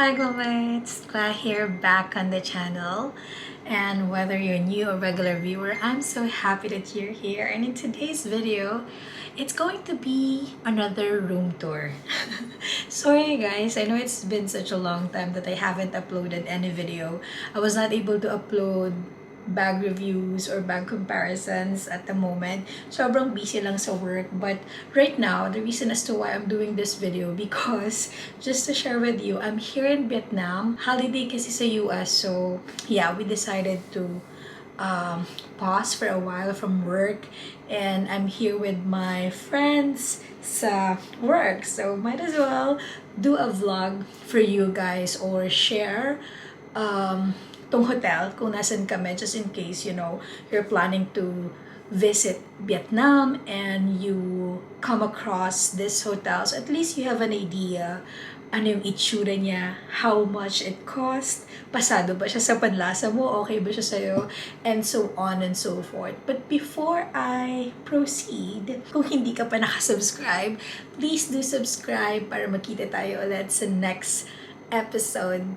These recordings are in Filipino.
Hi Glomites! Glad here back on the channel. And whether you're new or regular viewer, I'm so happy that you're here. And in today's video, it's going to be another room tour. Sorry guys, I know it's been such a long time that I haven't uploaded any video. I was not able to upload bag reviews or bag comparisons at the moment. Sobrang busy lang sa work. But right now, the reason as to why I'm doing this video because just to share with you, I'm here in Vietnam. Holiday kasi sa US. So yeah, we decided to pause for a while from work, and I'm here with my friends sa work. So might as well do a vlog for you guys or share tong hotel kung nasan kami, just in case, you're planning to visit Vietnam and you come across this hotel. So at least you have an idea ano yung itsura niya, how much it cost, pasado ba siya sa panlasa mo, okay ba siya sa'yo, and so on and so forth. But before I proceed, kung hindi ka pa nakasubscribe, please do subscribe para makita tayo ulit sa next episode.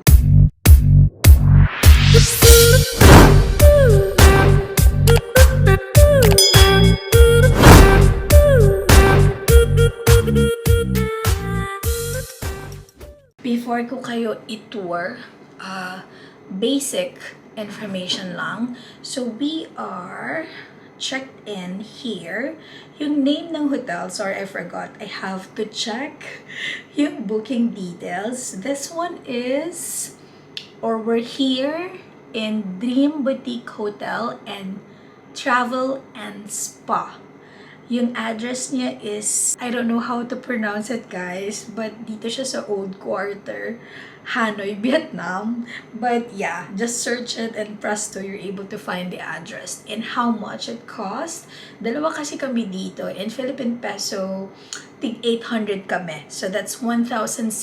Before ko kayo i-tour, basic information lang. So we are checked in here. Yung name ng hotel, sorry I forgot. I have to check yung booking details. This one is, or we're here in Dream Boutique Hotel and Travel and Spa. Yung address niya is, I don't know how to pronounce it guys, but dito siya sa Old Quarter, Hanoi, Vietnam. But yeah, just search it and presto, you're able to find the address and how much it cost. Dalawa kasi kami dito. In Philippine peso, tig 800 kami. So that's 1,600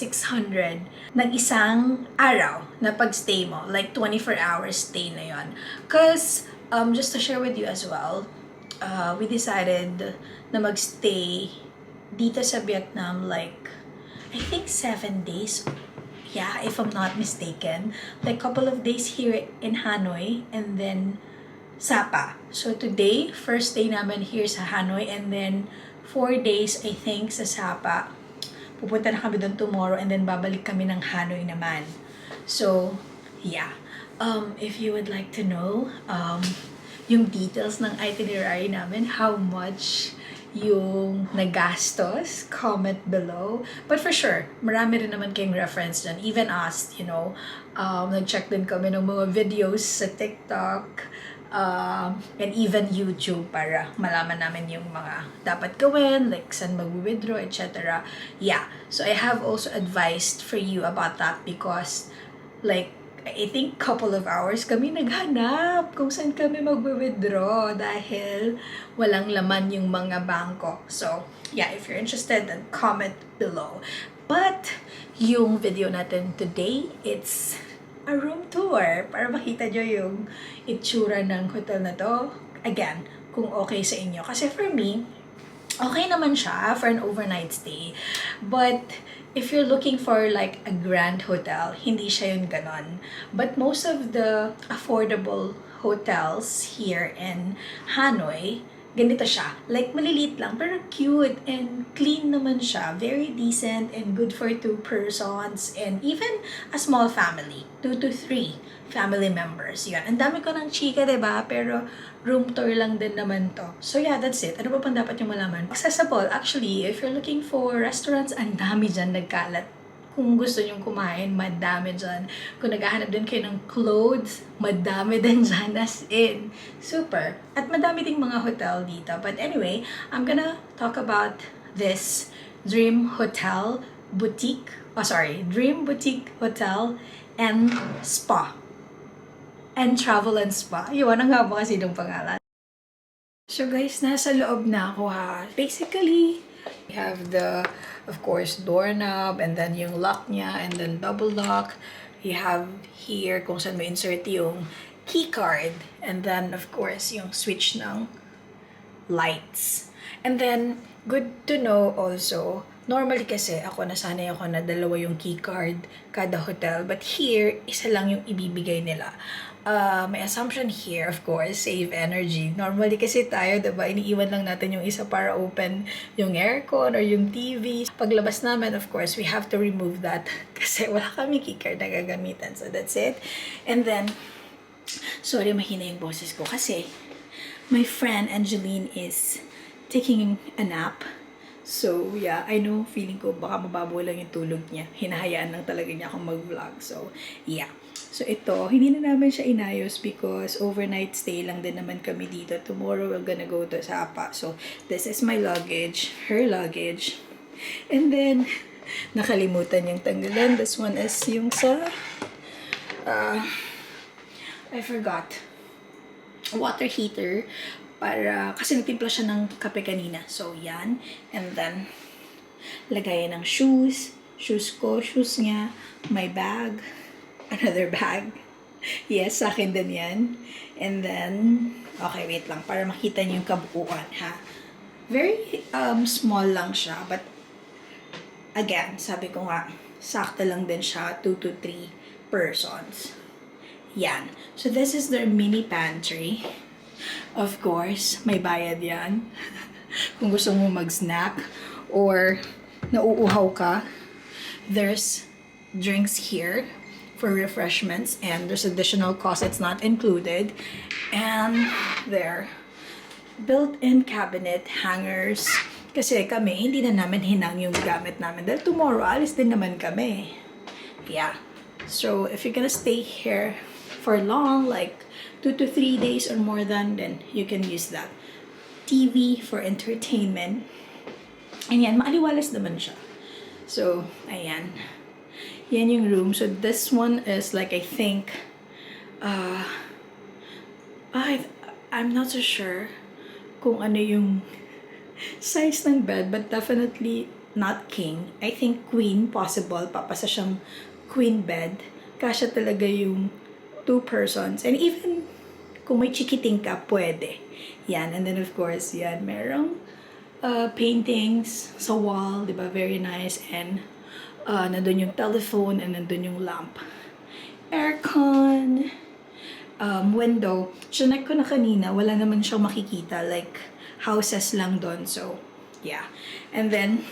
ng isang araw na pagstay mo. Like 24 hours stay na yon. Because, just to share with you as well, we decided na magstay dito sa Vietnam like, I think 7 days. Yeah, if I'm not mistaken. Like couple of days here in Hanoi and then Sapa. So today, first day naman here sa Hanoi and then 4 days I think sa Sapa. Pupunta na kami doon tomorrow and then babalik kami ng Hanoi naman. So, yeah. If you would like to know, yung details ng itinerary namin, how much yung nagastos, comment below. But for sure, marami rin naman kayong reference dyan. Even us, nag-check din kami ng mga videos sa TikTok, and even YouTube para malaman namin yung mga dapat gawin, like saan mag-withdraw, etc. Yeah, so I have also advised for you about that because like, I think couple of hours kami naghanap kung saan kami mag-withdraw dahil walang laman yung mga bangko. So, yeah, if you're interested, then comment below. But, yung video natin today, it's a room tour para makita nyo yung itsura ng hotel na to. Again, kung okay sa inyo. Kasi for me, okay naman siya for an overnight stay. But, if you're looking for like a grand hotel, hindi siya yun ganon. But most of the affordable hotels here in Hanoi, ganito siya. Like, maliliit lang, pero cute and clean naman siya. Very decent and good for 2 persons and even a small family. 2 to 3 family members. Yan. Ang dami ko ng chika, diba? Pero room tour lang din naman to. So yeah, that's it. Ano pa pang dapat yung malaman? Accessible. Actually, if you're looking for restaurants, ang dami dyan nagkalat. Kung gusto nyong kumain, madami dyan. Kung naghahanap din kayo ng clothes, madami din dyan, as in. Super. At madami ding mga hotel dito. But anyway, I'm gonna talk about this Dream Boutique Hotel and Spa. And Travel and Spa. Iwan ang nga ba kasi ng pangalan. So guys, nasa loob na ako ha. Basically, we have the, of course, doorknob and then yung lock niya and then double lock. You have here kung saan mo insert yung key card and then of course yung switch ng lights. And then good to know also Normally kasi ako nasanay ako na dalawa yung key card kada hotel, but here isa lang yung ibibigay nila. My assumption here, of course, save energy. Normally kasi tayo, diba, iniiwan lang natin yung isa para open yung aircon or yung TV. Paglabas namin, of course, we have to remove that kasi wala kami keycard na gagamitan. So that's it. And then, sorry, mahina yung boses ko kasi my friend Angeline is taking a nap. So, yeah, I know, feeling ko baka mababaw lang yung tulog niya. Hinahayaan lang talaga niya akong mag-vlog. So, yeah. So, ito, hindi na namin siya inayos because overnight stay lang din naman kami dito. Tomorrow, we're gonna go to Sapa. So, this is my luggage, her luggage. And then, nakalimutan yung tanggalan. This one is yung sa, I forgot, water heater. Para, kasi nagtimpla siya ng kape kanina. So, yan. And then, lagayan ng shoes. Shoes ko, shoes niya. My bag. Another bag. Yes, sa akin din yan. And then, okay, wait lang. Para makita niyo yung kabuuan, ha? Very small lang siya. But, again, sabi ko nga, sakto lang din siya. 2 to 3 persons. Yan. So, this is their mini pantry. Of course, may bayad yan. Kung gusto mo mag-snack or nauuhaw ka, there's drinks here for refreshments and there's additional cost. It's not included. And there, built-in cabinet hangers. Kasi kami, hindi na namin hinang yung gamit namin. Dahil tomorrow, alis din naman kami. Yeah. So, if you're gonna stay here for long, like 2 to 3 days or more than, then you can use that. TV for entertainment. And yan, maaliwalas naman siya. So, ayan. Yan yung room. So, this one is like, I think, I'm not so sure kung ano yung size ng bed, but definitely not king. I think queen, possible. Papasa siyang queen bed. Kasya talaga yung 2 persons. And even kung may chikiting ka, pwede. Yan. And then, of course, yan. Merong paintings sa wall. Diba? Very nice. And nandun yung telephone and nandun yung lamp. Aircon. Window. Chinek ko na kanina. Wala naman siyang makikita. Like, houses lang doon. So, yeah. And then,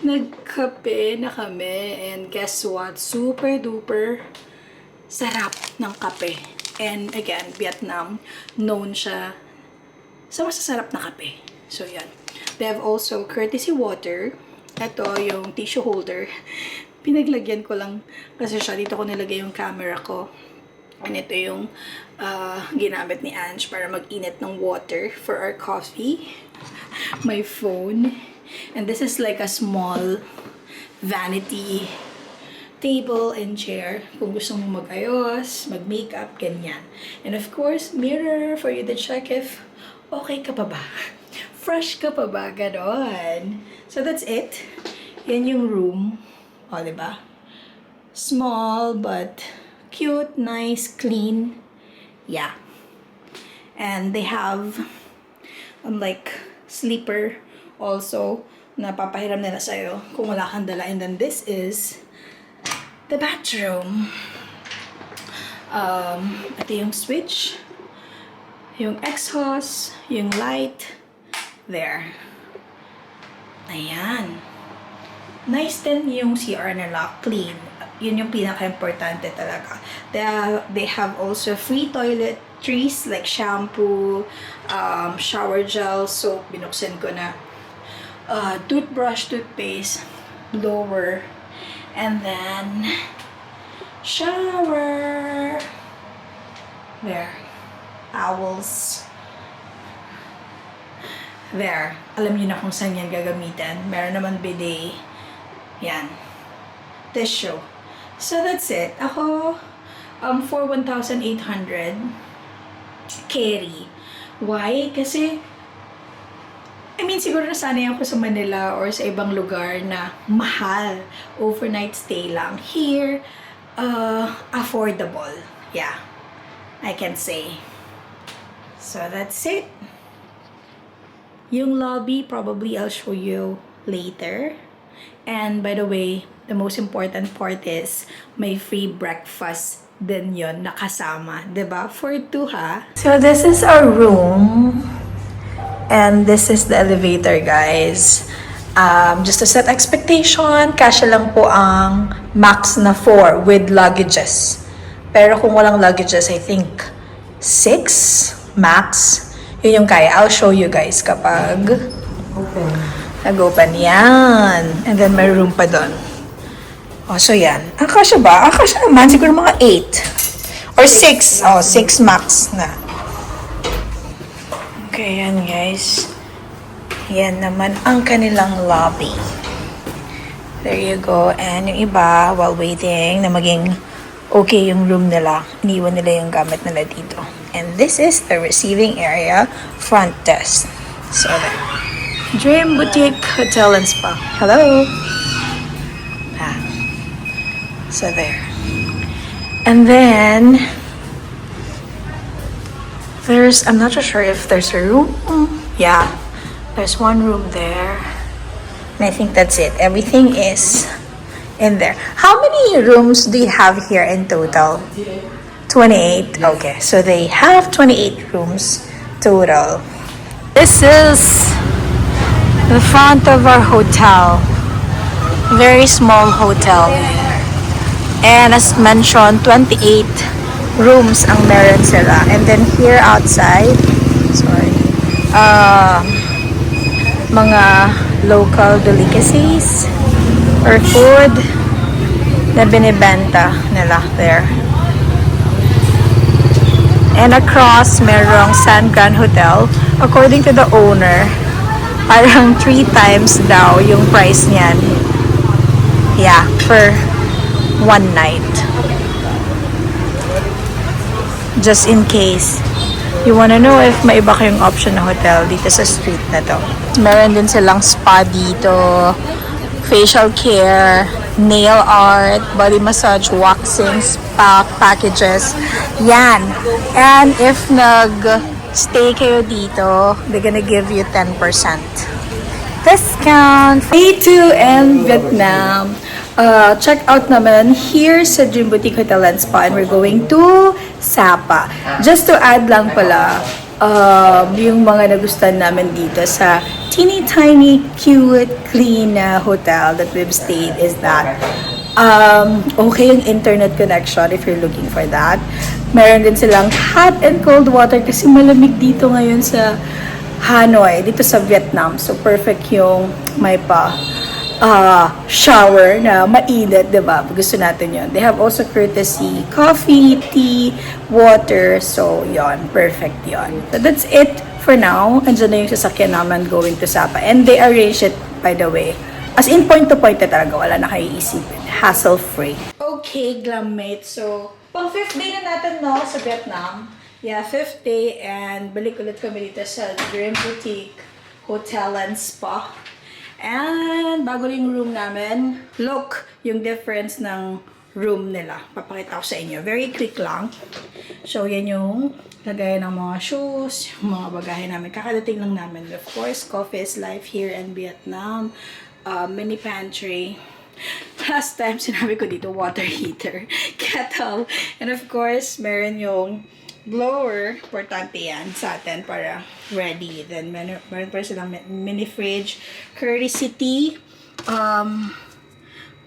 nagkape na kami. And guess what? Super duper sarap ng kape. And again, Vietnam, known siya sa masasarap na kape. So, yan. They have also courtesy water. Ito, yung tissue holder. Pinaglagyan ko lang kasi siya. Dito ko nilagay yung camera ko. And ito yung ginamit ni Ange para mag-init ng water for our coffee. My phone. And this is like a small vanity table and chair kung gusto mo mag-ayos, mag-makeup, ganyan. And of course, mirror for you to check if okay ka pa ba? Fresh ka pa ba? Ganon. So that's it. Yan yung room. O, diba? Small but cute, nice, clean. Yeah. And they have like sleeper also na papahiram nila sa'yo kung wala kang dala. And then this is the bathroom. Ito yung switch, yung exhaust, yung light. There. Ayan. Nice din yung CR nila. Clean. Yun yung pinaka-importante talaga. They have also free toiletries like shampoo, shower gel, soap. Binuksan ko na. Toothbrush, toothpaste, blower, and then shower. There. Towels. There. Alam niyo na kung saan yan gagamitin. Meron naman bidet. Yan. Tissue. So that's it. Ako, for 1,800 carry. Why? Kasi I mean, siguro nasanay ako sa Manila or sa ibang lugar na mahal. Overnight stay lang. Here, affordable. Yeah, I can say. So, that's it. Yung lobby, probably I'll show you later. And by the way, the most important part is may free breakfast din yon nakasama, 'di ba? For two ha. So this is our room. And this is the elevator, guys. Just to set expectation, kasya lang po ang max na 4 with luggages. Pero kung walang luggages, I think 6 max. Yun yung kaya. I'll show you guys kapag nag-open. Yan. And then may room pa doon. Oh, so yan. Kasya ba? Kasya naman. Siguro mga 8. Or 6. Oh, 6 max na. Okay, yan guys. Yan naman ang kanilang lobby. There you go. And yung iba, while waiting na maging okay yung room nila, iniwan nila yung gamit nila dito. And this is the receiving area, front desk. So there. Dream Boutique Hotel and Spa. Hello. So there. And then I'm not so sure if there's a room. Yeah. There's one room there. And I think that's it. Everything is in there. How many rooms do you have here in total? 28. Okay, so they have 28 rooms total. This is the front of our hotel. Very small hotel. And as mentioned, 28 rooms ang meron sila. And then here outside, mga local delicacies or food na binibenta nila there. And across, merong San Gran Hotel. According to the owner, parang 3 times daw yung price niyan. Yeah, for one night. Just in case you wanna know if may iba kayong option na hotel dito sa street na to. Meron din silang spa dito, facial care, nail art, body massage, waxing, spa packages. Yan. And if nag-stay kayo dito, they're gonna give you 10% discount. Day 2 in Vietnam. Check out naman here sa Dream Boutique Hotel and Spa, and we're going to Sapa. Just to add lang pala, yung mga nagustuhan namin dito sa teeny tiny, cute, clean hotel that we've stayed is that okay yung internet connection if you're looking for that. Meron din silang hot and cold water kasi malamig dito ngayon sa Hanoi, dito sa Vietnam. So perfect yung may shower na mainit, diba? Gusto natin yun. They have also courtesy coffee, tea, water. So, yon, perfect yon. So, that's it for now. Andiyan na yung sasakyan naman going to Sapa. And they arrange it, by the way. As in, point to point na talaga. Wala na kayo isipin. Hassle-free. Okay, glammates. So, pang 5th day na natin, no, sa Vietnam. Yeah, 5th day. And balik ulit kami dito sa Dream Boutique Hotel and Spa. And bago yung room namin, look yung difference ng room nila. Papakita ko sa inyo. Very quick lang. So, yan yung lagay ng mga shoes, yung mga bagahe namin. Kakadating lang namin. Of course, coffee is life here in Vietnam. Mini pantry. Last time, sinabi ko dito, water heater, kettle. And of course, meron yung blower, importante yan sa atin para ready. Then, meron pa silang mini fridge, courtesy tea.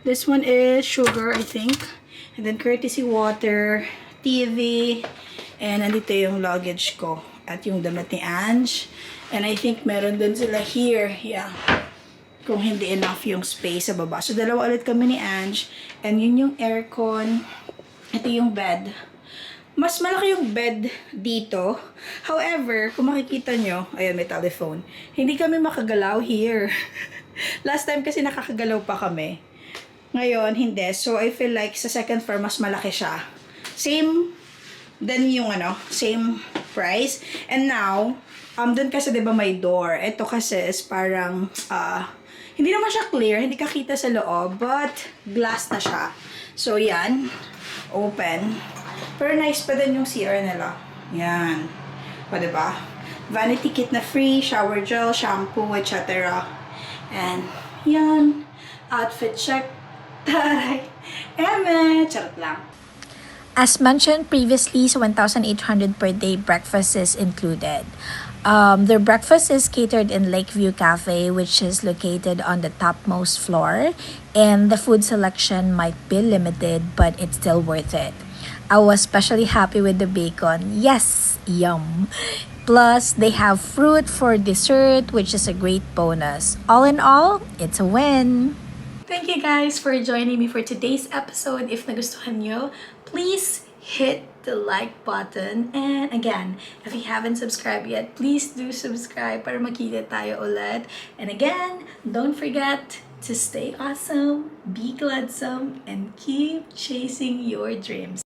This one is sugar, I think. And then, courtesy water, TV, and nandito yung luggage ko at yung damit ni Ange. And I think meron din sila here. Yeah. Kung hindi enough yung space sa baba. So, dalawa ulit kami ni Ange. And yun yung aircon. Ito yung bed. Mas malaki yung bed dito. However, kung makikita nyo, ayan, may telephone. Hindi kami makagalaw here. Last time kasi nakakagalaw pa kami. Ngayon, hindi. So, I feel like sa second floor, mas malaki siya. Same, then yung same price. And now, dun kasi diba may door. Ito kasi is parang, hindi naman siya clear. Hindi kakita sa loob. But, glass na siya. So, yan. Open. Pero nice pa din yung CR nila. Yan. O, diba? Vanity kit na free, shower gel, shampoo, etc. And, yan. Outfit check. Taray! Eme! Charot lang. As mentioned previously, so 1,800 per day breakfast is included. Their breakfast is catered in Lakeview Cafe, which is located on the topmost floor, and the food selection might be limited, but it's still worth it. I was especially happy with the bacon. Yes, yum. Plus, they have fruit for dessert, which is a great bonus. All in all, it's a win. Thank you guys for joining me for today's episode. If nagustuhan nyo, please hit the like button. And again, if you haven't subscribed yet, please do subscribe para makita tayo ulit. And again, don't forget to stay awesome, be gladsome, and keep chasing your dreams.